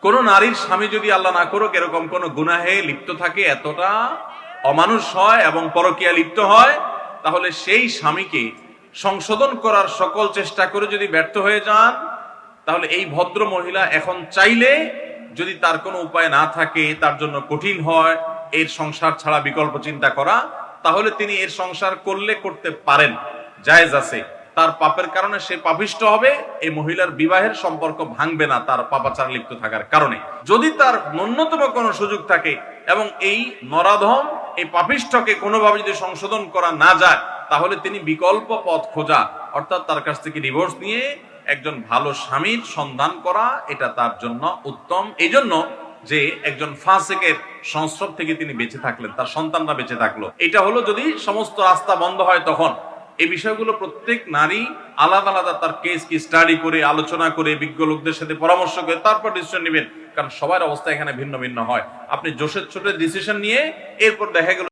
কোন নারীর স্বামী যদি আল্লাহ না করুক এরকম কোন গুনাহে লিপ্ত থাকে, এতটা অমানুষ হয় এবং পরকীয়া লিপ্ত হয়, তাহলে সেই স্বামীকে সংশোধন করার সকল চেষ্টা করে যদি ব্যর্থ হয়ে যান, তাহলে এই ভদ্র মহিলা এখন চাইলে, যদি তার কোনো উপায় না থাকে, তার জন্য কঠিন হয় এর সংসার ছাড়া বিকল্প চিন্তা করা, তাহলে তিনি এর সংসার করলে করতে পারেন, জায়েজ আছে। তার পাপের কারণে সে পাপিষ্ঠ হবে, এই মহিলার বিবাহের সম্পর্ক ভাঙবে না তার পাপাচার লিপ্ত থাকার কারণে। যদি তার ন্যূনতম কোনো সুযোগ থাকে এবং এই নরাধম এই পাপিষ্ঠকে কোনোভাবে যদি সংশোধন করা না যায়, তাহলে তিনি বিকল্প পথ খোঁজা, অর্থাৎ তার কাছ থেকে ডিভোর্স নিয়ে একজন ভালো স্বামীর সন্ধান করা, এটা তার জন্য উত্তম। এই জন্য যে একজন ফাসিকের সংস্রব থেকে তিনি বেঁচে থাকলেন, তার সন্তানরা বেঁচে থাকলো। এটা হলো যদি সমস্ত রাস্তা বন্ধ হয়, তখন এই বিষয়গুলো প্রত্যেক নারী আলাদা আলাদা তার কেস কি স্টাডি করে, আলোচনা করে, বিজ্ঞ লোকদের সাথে পরামর্শ করে তারপর ডিসিশন নেবেন, কারণ সবার অবস্থা এখানে ভিন্ন ভিন্ন হয়। আপনি জোশের ছোট ডিসিশন নিয়ে এরপর দেখা গেল